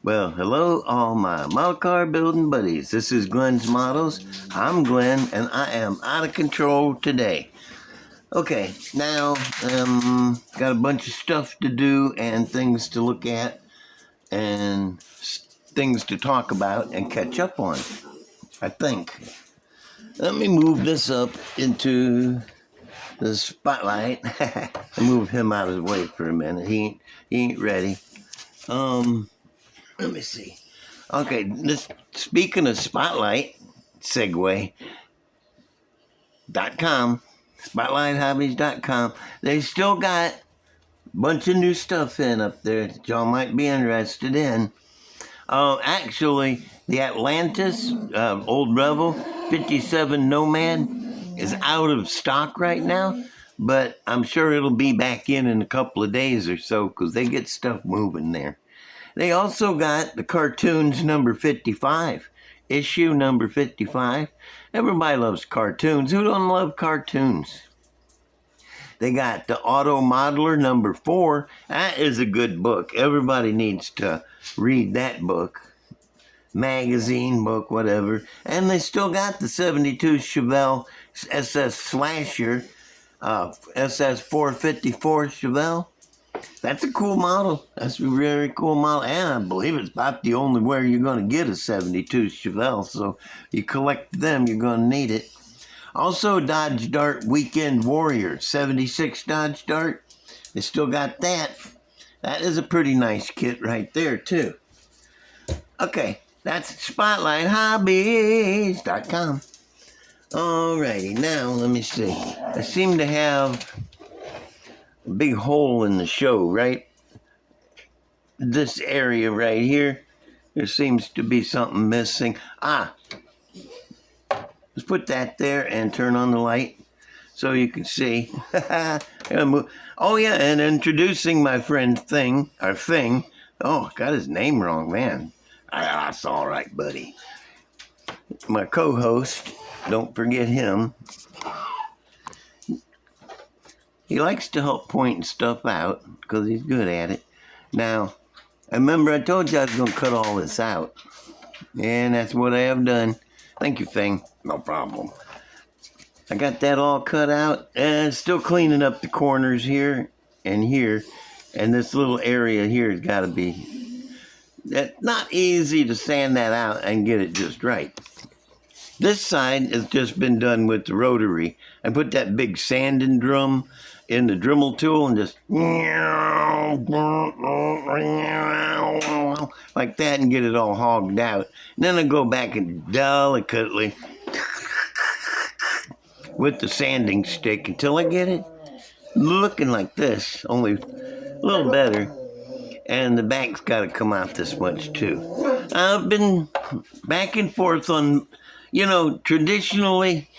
Well, hello, all my model car building buddies. This is Glenn's Models. I'm Glenn, and I am out of control today. Okay, now, got a bunch of stuff to do and things to look at and things to talk about and catch up on, I think. Let me move this up into the spotlight. I move him out of the way for a minute. He ain't ready. Let me see. Okay, speaking of Spotlight, Segway.com, SpotlightHobbies.com, they still got a bunch of new stuff in up there that y'all might be interested in. Actually, the Atlantis Old Rebel 57 Nomad is out of stock right now, but I'm sure it'll be back in a couple of days or so because they get stuff moving there. They also got the cartoons number 55, issue number 55. Everybody loves cartoons. Who don't love cartoons? They got the Auto Modeler number 4. That is a good book. Everybody needs to read that book. Magazine, book, whatever. And they still got the 72 Chevelle SS Slasher, SS 454 Chevelle. That's a cool model. That's a very cool model. And I believe it's about the only way you're going to get a 72 Chevelle. So you collect them, you're going to need it. Also, Dodge Dart Weekend Warrior, 76 Dodge Dart. They still got that. That is a pretty nice kit right there, too. Okay, that's SpotlightHobbies.com. Alrighty, now let me see. I seem to have a big hole in the show, right? This area right here, there seems to be something missing. Let's put that there and turn on the light so you can see. Oh yeah, and introducing my friend Thing. Oh, got his name wrong, man. That's all right, buddy. My co-host, don't forget him. He likes to help point stuff out because he's good at it. Now, I remember I told you I was going to cut all this out. And that's what I have done. Thank you, Thing. No problem. I got that all cut out. And still cleaning up the corners here and here. And this little area here has got to be... not easy to sand that out and get it just right. This side has just been done with the rotary. I put that big sanding drum in the Dremel tool and just like that and get it all hogged out. And then I go back and delicately with the sanding stick until I get it looking like this, only a little better. And the back's got to come out this much too. I've been back and forth on, traditionally,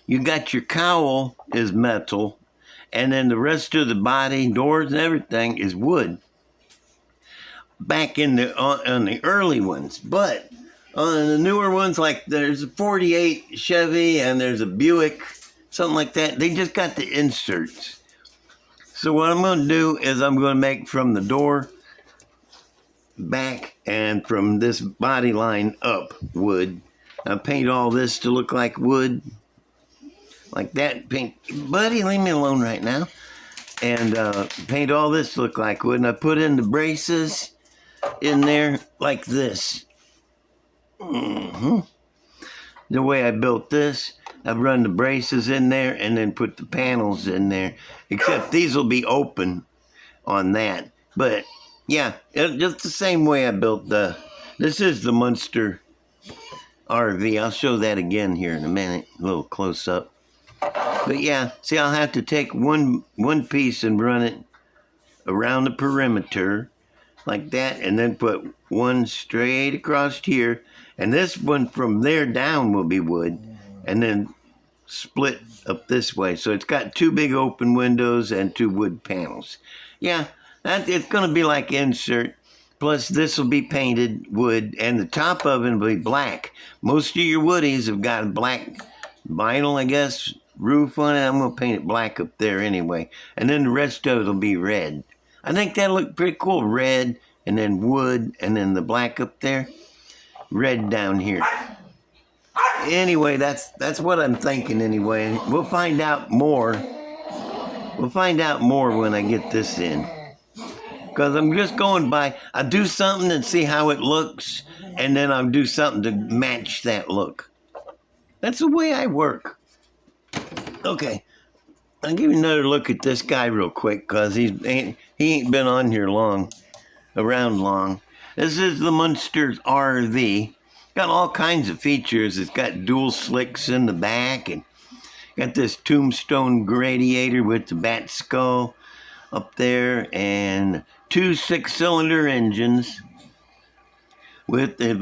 you got your cowl is metal, and then the rest of the body, doors and everything is wood. Back in on the early ones, but on the newer ones, like there's a 48 Chevy and there's a Buick, something like that, they just got the inserts. So what I'm going to do is I'm going to make from the door back and from this body line up wood. I paint all this to look like wood. Like that. Paint, buddy, leave me alone right now. And paint all this to look like wood. And I put in the braces in there like this. The way I built this, I've run the braces in there and then put the panels in there. Except these will be open on that. But, yeah, just the same way I built this is the Munster RV. I'll show that again here in a minute, a little close up. But, yeah, see, I'll have to take one piece and run it around the perimeter like that. And then put one straight across here. And this one from there down will be wood. And then split up this way. So it's got 2 big open windows and 2 wood panels. Yeah, it's going to be like insert. Plus this will be painted wood and the top of it will be black. Most of your woodies have got a black vinyl, I guess, roof on it. I'm going to paint it black up there anyway. And then the rest of it will be red. I think that looked pretty cool. Red, and then wood, and then the black up there. Red down here. Anyway, that's what I'm thinking anyway. We'll find out more. We'll find out more when I get this in. Because I'm just going by, I do something and see how it looks, and then I'll do something to match that look. That's the way I work. Okay, I'll give you another look at this guy real quick, because he ain't been on here around long. This is the Munsters RV. Got all kinds of features. It's got dual slicks in the back, and got this tombstone radiator with the bat skull up there, and 2 6-cylinder engines with the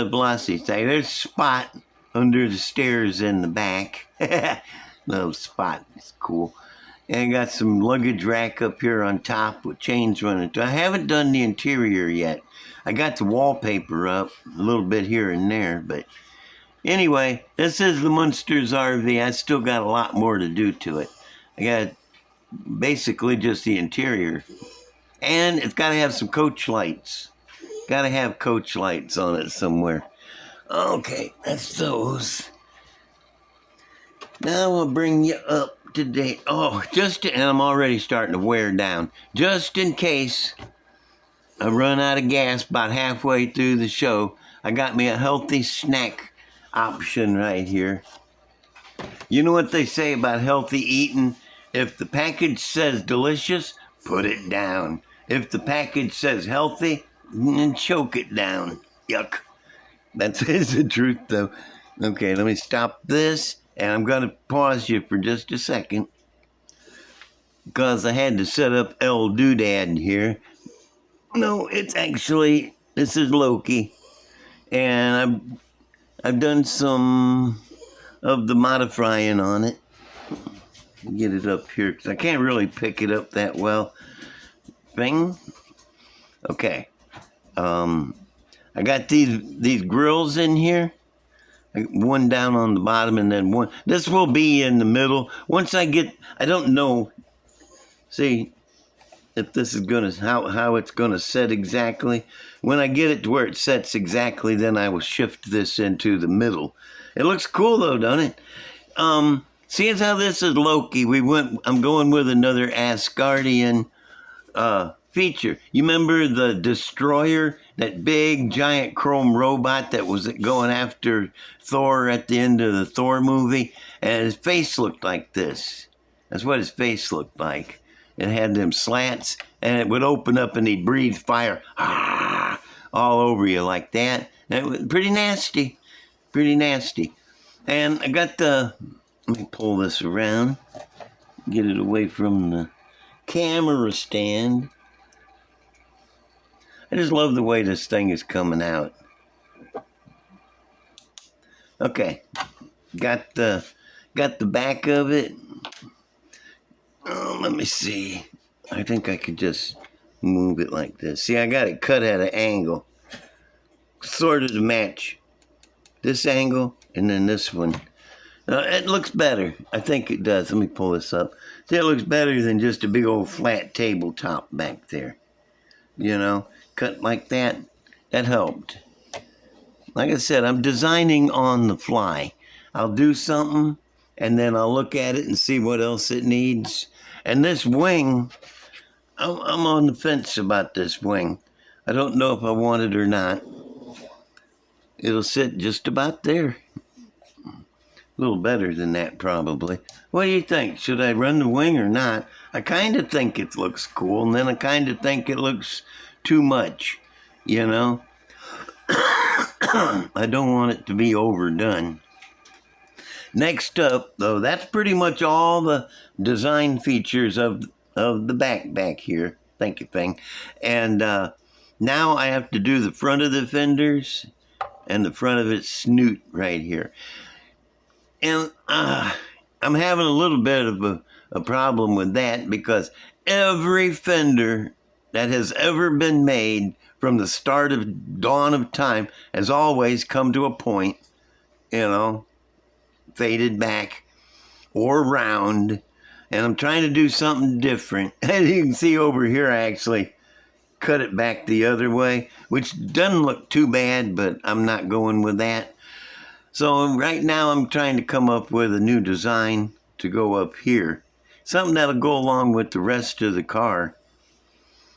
velocity tag. There's Spot under the stairs in the back. Little Spot, it's cool. And got some luggage rack up here on top with chains running. I haven't done the interior yet. I got the wallpaper up a little bit here and there, but anyway, this is the Munsters RV. I still got a lot more to do to it. I got basically just the interior. And it's got to have some coach lights. Got to have coach lights on it somewhere. Okay, that's those. Now I'll bring you up to date. Oh, and I'm already starting to wear down. Just in case I run out of gas about halfway through the show, I got me a healthy snack option right here. You know what they say about healthy eating? If the package says delicious, put it down. If the package says healthy, then choke it down. Yuck. That's the truth, though. Okay, let me stop this, and I'm going to pause you for just a second, because I had to set up El Doodad here. No, it's actually, this is Loki, and I've done some of the modifying on it. Get it up here, because I can't really pick it up that well. Bing. Okay. I got these grills in here. One down on the bottom, and then one. This will be in the middle. Once I don't know. See if this is how it's gonna set exactly. When I get it to where it sets exactly, then I will shift this into the middle. It looks cool though, doesn't it? Seeing how this is Loki, I'm going with another Asgardian feature. You remember the Destroyer, that big giant chrome robot that was going after Thor at the end of the Thor movie? And his face looked like this. That's what his face looked like. It had them slants, and it would open up and he'd breathe fire all over you like that. And it was pretty nasty. Pretty nasty. And I got let me pull this around, get it away from the camera stand. I just love the way this thing is coming out. Okay, got the back of it. Oh, let me see. I think I could just move it like this. See, I got it cut at an angle, sort of to match this angle and then this one. It looks better. I think it does. Let me pull this up. See, it looks better than just a big old flat tabletop back there. You know, cut like that. That helped. Like I said, I'm designing on the fly. I'll do something, and then I'll look at it and see what else it needs. And this wing, I'm on the fence about this wing. I don't know if I want it or not. It'll sit just about there. A little better than that, probably. What do you think? Should I run the wing or not? I kind of think it looks cool, and then I kind of think it looks too much, you know? I don't want it to be overdone. Next up, though, that's pretty much all the design features of the back here. Thank you, thing. And now I have to do the front of the fenders and the front of its snoot right here. And I'm having a little bit of a problem with that, because every fender that has ever been made from the start of dawn of time has always come to a point, you know, faded back or round, And I'm trying to do something different. As you can see over here, I actually cut it back the other way, which doesn't look too bad, but I'm not going with that. So right now I'm trying to come up with a new design to go up here. Something that'll go along with the rest of the car.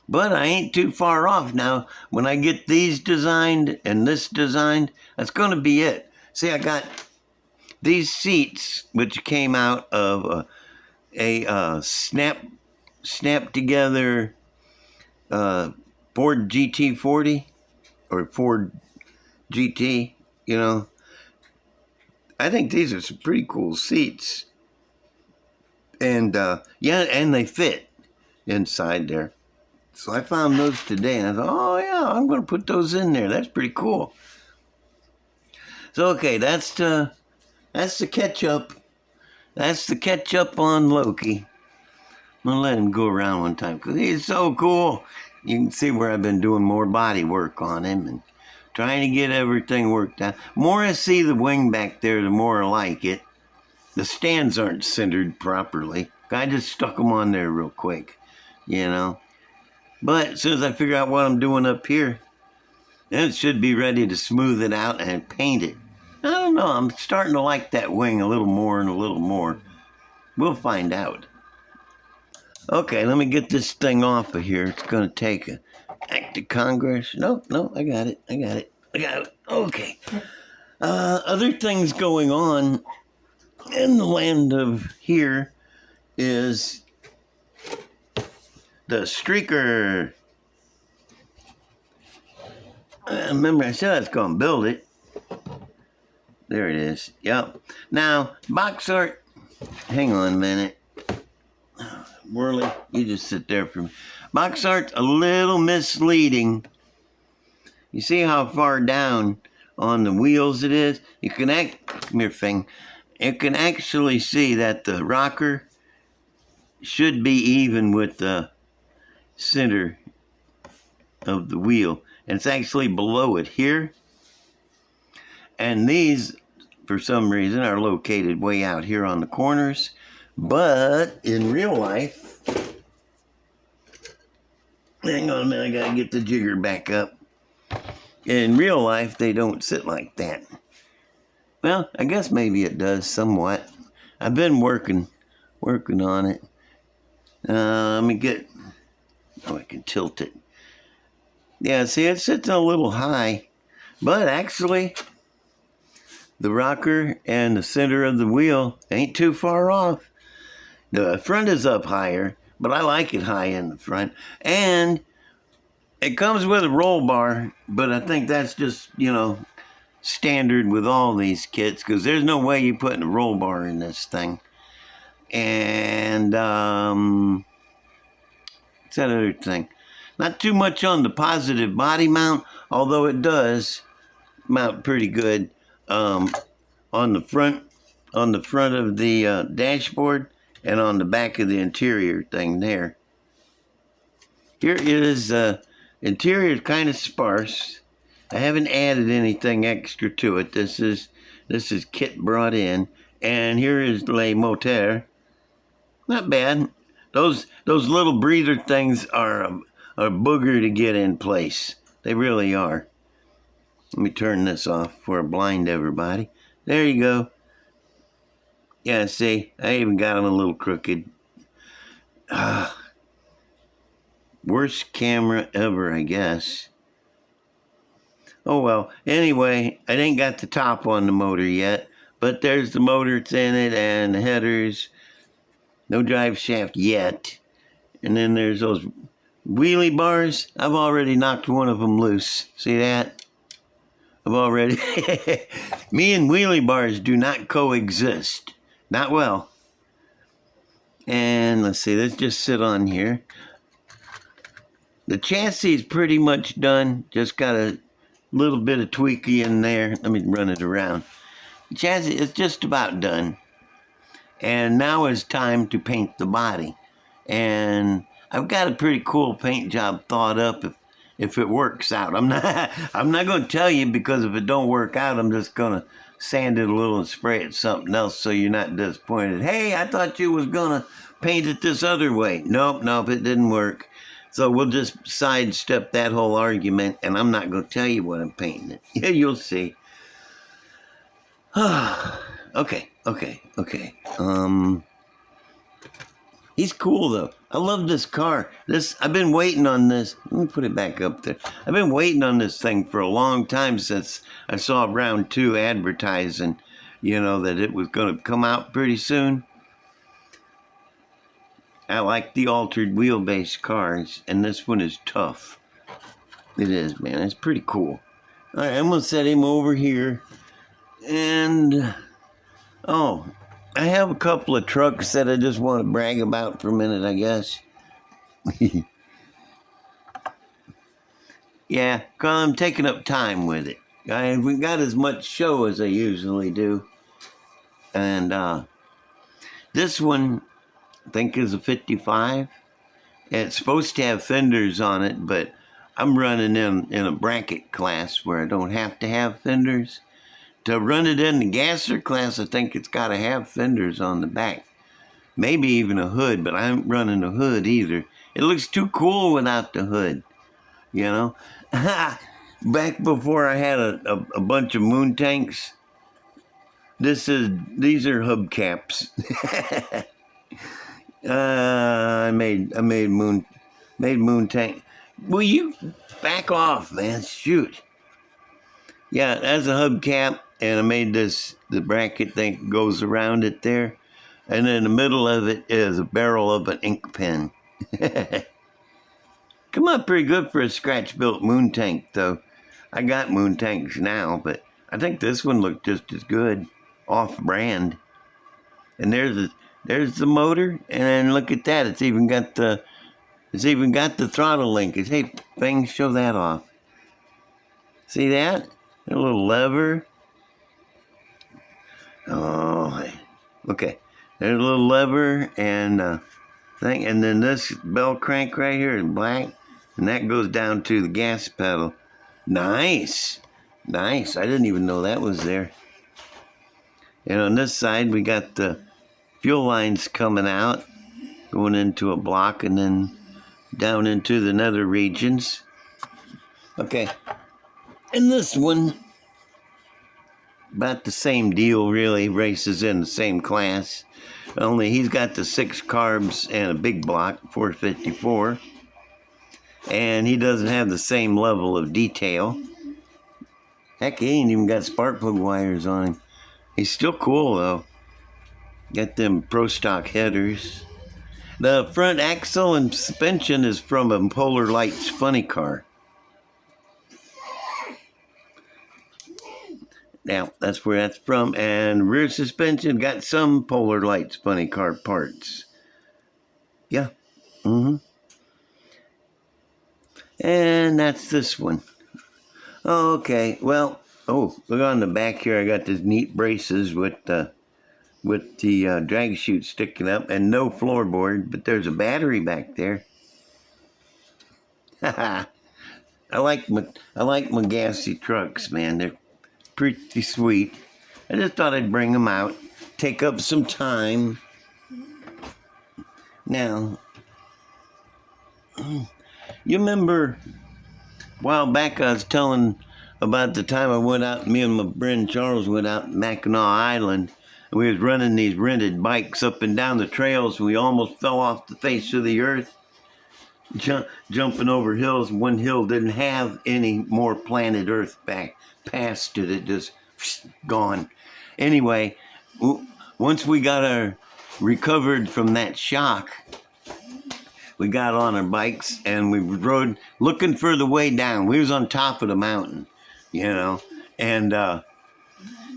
But I ain't too far off now. When I get these designed and this designed, that's going to be it. See, I got these seats, which came out of a snap together Ford GT40 or Ford GT, you know. I think these are some pretty cool seats. And yeah, and they fit inside there. So I found those today, and I thought, oh yeah, I'm going to put those in there. That's pretty cool. So okay, that's the catch up. That's the catch up on Loki. I'm going to let him go around one time because he's so cool. You can see where I've been doing more body work on him and trying to get everything worked out. The more I see the wing back there, the more I like it. The stands aren't centered properly. I just stuck them on there real quick, you know. But as soon as I figure out what I'm doing up here, then it should be ready to smooth it out and paint it. I don't know. I'm starting to like that wing a little more and a little more. We'll find out. Okay, let me get this thing off of here. It's going to take an act of Congress. No, I got it. Okay. Other things going on in the land of here is the streaker. Remember, I said I was going to build it. There it is. Yep. Now, box art. Hang on a minute. Whirly, you just sit there for me. Box art's a little misleading. You see how far down on the wheels it is? You can come here, Fing. You can actually see that the rocker should be even with the center of the wheel, and it's actually below it here. And these, for some reason, are located way out here on the corners. But in real life, hang on a minute, I gotta get the jigger back up. In real life, they don't sit like that. Well, I guess maybe it does somewhat. I've been working on it. Let me get, I can tilt it. Yeah, see, it sits a little high, but actually, the rocker and the center of the wheel ain't too far off. The front is up higher, but I like it high in the front. And it comes with a roll bar, but I think that's just, you know, standard with all these kits, because there's no way you're putting a roll bar in this thing. And, what's that other thing? Not too much on the positive body mount, although it does mount pretty good on the front of the dashboard and on the back of the interior thing there. Here is interior is kind of sparse. I haven't added anything extra to it. This is kit brought in, and here is le moteur. Not bad. Those little breather things are a booger to get in place. They really are. Let me turn this off before I blind everybody. There you go. Yeah, see, I even got them a little crooked. Worst camera ever, I guess. Oh well. Anyway, I ain't got the top on the motor yet, but there's the motor that's in it and the headers. No drive shaft yet. And then there's those wheelie bars. I've already knocked one of them loose. See that? I've already... Me and wheelie bars do not coexist. Not well. And let's see, let's just sit on here. The chassis is pretty much done. Just got a little bit of tweaky in there. Let me run it around. The chassis is just about done. And now it's time to paint the body. And I've got a pretty cool paint job thought up if it works out. I'm not going to tell you, because if it don't work out, I'm just going to sand it a little and spray it something else so you're not disappointed. Hey, I thought you was going to paint it this other way. Nope, nope, it didn't work. So we'll just sidestep that whole argument, and I'm not going to tell you what I'm painting it. Yeah, you'll see. Okay. He's cool though. I love this car. I've been waiting on this. Let me put it back up there. I've been waiting on this thing for a long time since I saw round 2 advertising, that it was going to come out pretty soon. I like the altered wheelbase cars, and this one is tough. It is, man. It's pretty cool. All right, I'm going to set him over here. And, I have a couple of trucks that I just want to brag about for a minute, I guess. Yeah, because I'm taking up time with it. I haven't got as much show as I usually do. And this one, I think, is a 55. It's supposed to have fenders on it, but I'm running in a bracket class where I don't have to have fenders. To run it in the gasser class, I think it's got to have fenders on the back. Maybe even a hood, but I ain't running a hood either. It looks too cool without the hood, Back before I had a bunch of moon tanks, these are hubcaps. I made moon tank. Will you back off, man? Shoot. Yeah, that's a hubcap, and I made the bracket thing goes around it there, and in the middle of it is a barrel of an ink pen. Come up pretty good for a scratch-built moon tank, though. I got moon tanks now, but I think this one looked just as good, off-brand. And there's the motor, and then look at that. It's even got the throttle linkage. Hey, things, show that off. See that? A little lever. Oh, okay. There's a little lever and thing, and then this bell crank right here is black, and that goes down to the gas pedal. Nice. I didn't even know that was there. And on this side, we got the fuel lines coming out, going into a block, and then down into the nether regions. Okay. And this one, about the same deal, really. Races in the same class. Only he's got the 6 carbs and a big block, 454. And he doesn't have the same level of detail. Heck, he ain't even got spark plug wires on him. He's still cool, though. Got them Pro Stock headers. The front axle and suspension is from a Polar Lights funny car. Now, that's where that's from. And rear suspension got some Polar Lights funny car parts. Yeah. And that's this one. Okay, well, look on the back here. I got these neat braces with the drag chute sticking up and no floorboard, but there's a battery back there. I like my gassy trucks, man. They're pretty sweet. I just thought I'd bring them out, take up some time. Now, you remember a while back I was telling about the time I went out, me and my friend Charles went out Mackinac Island, and we was running these rented bikes up and down the trails, and we almost fell off the face of the earth, jumping over hills. One hill didn't have any more planet earth back past it. It just gone. Anyway, once we got recovered from that shock, we got on our bikes and we rode looking for the way down. We was on top of the mountain, and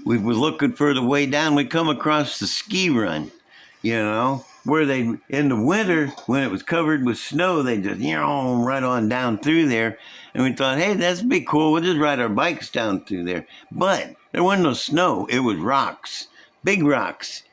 we were looking for the way down. We come across the ski run, where they, in the winter, when it was covered with snow, they just, right on down through there. And we thought, hey, that'd be cool. We'll just ride our bikes down through there. But there wasn't no snow. It was rocks, big rocks,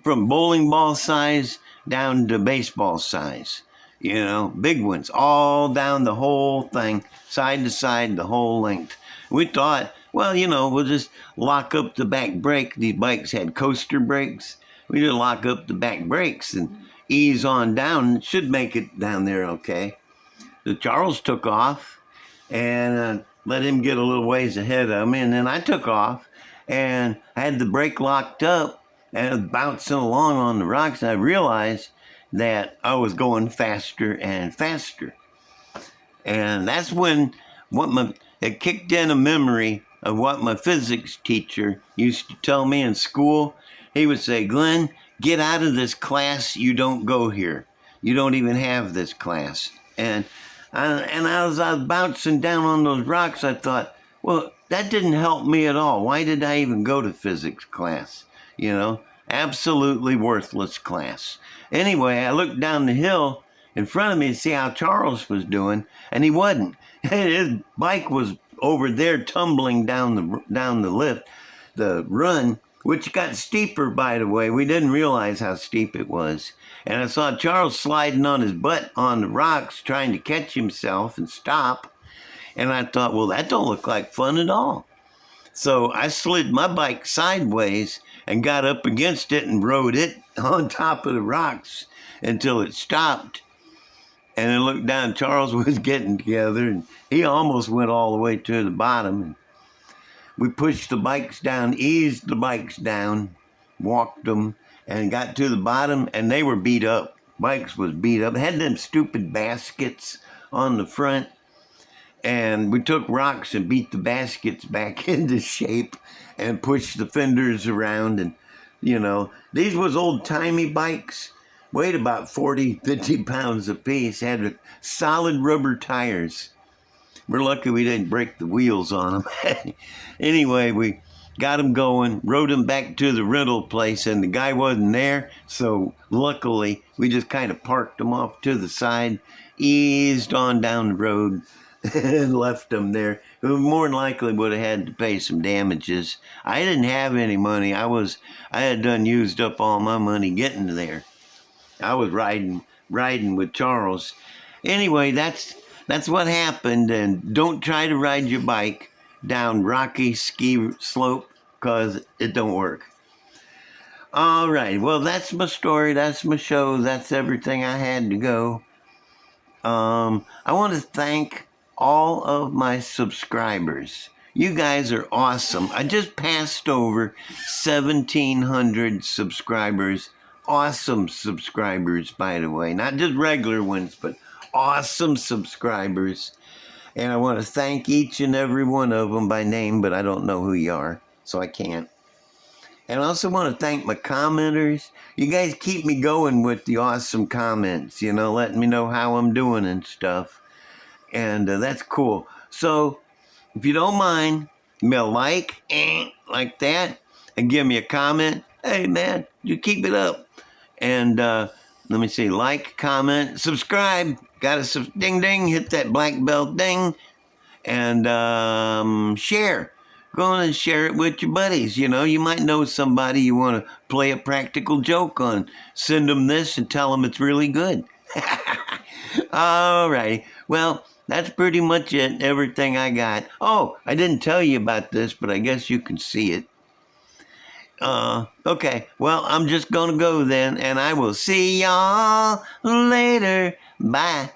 from bowling ball size down to baseball size. Big ones, all down the whole thing, side to side, the whole length. We thought, well, we'll just lock up the back brake. These bikes had coaster brakes. We just lock up the back brakes and, ease on down. Should make it down there okay. So Charles took off and let him get a little ways ahead of me. And then I took off and I had the brake locked up and I was bouncing along on the rocks. And I realized that I was going faster and faster. And that's when it kicked in a memory of what my physics teacher used to tell me in school. He would say, Glenn, get out of this class. You don't go here. You don't even have this class. And as I was bouncing down on those rocks, I thought, well, that didn't help me at all. Why did I even go to physics class? You know, absolutely worthless class. Anyway, I looked down the hill in front of me to see how Charles was doing, and he wasn't. His bike was over there tumbling down the lift, the run, which got steeper, by the way. We didn't realize how steep it was. And I saw Charles sliding on his butt on the rocks, trying to catch himself and stop. And I thought, well, that don't look like fun at all. So I slid my bike sideways and got up against it and rode it on top of the rocks until it stopped. And I looked down, Charles was getting together, and he almost went all the way to the bottom. And we pushed the bikes down, eased the bikes down, walked them, and got to the bottom, and they were beat up. Bikes was beat up. It had them stupid baskets on the front, and we took rocks and beat the baskets back into shape and pushed the fenders around. And, you know, these was old-timey bikes, weighed about 40, 50 pounds apiece, had solid rubber tires. We're lucky we didn't break the wheels on them. Anyway, we got them going, rode them back to the rental place, and the guy wasn't there. So luckily, we just kind of parked them off to the side, eased on down the road, and left them there. We more than likely would have had to pay some damages. I didn't have any money. I had done used up all my money getting there. I was riding with Charles. Anyway, that's what happened. And don't try to ride your bike down rocky ski slope, because it don't work. All right. Well, that's my story. That's my show. That's everything I had to go. I want to thank all of my subscribers. You guys are awesome. I just passed over 1,700 subscribers. Awesome subscribers, by the way. Not just regular ones, but awesome subscribers. And I want to thank each and every one of them by name, but I don't know who you are, so I can't. And I also want to thank my commenters. You guys keep me going with the awesome comments, you know, letting me know how I'm doing and stuff. And that's cool. So, if you don't mind, give me a like that, and give me a comment. Hey, man, you keep it up. And let me see, like, comment, subscribe. Got a ding ding, hit that black bell ding, and share. Go on and share it with your buddies. You know, you might know somebody you want to play a practical joke on. Send them this and tell them it's really good. All right. Well, that's pretty much it. Everything I got. Oh, I didn't tell you about this, but I guess you can see it. Okay. Well, I'm just going to go then, and I will see y'all later. Bye.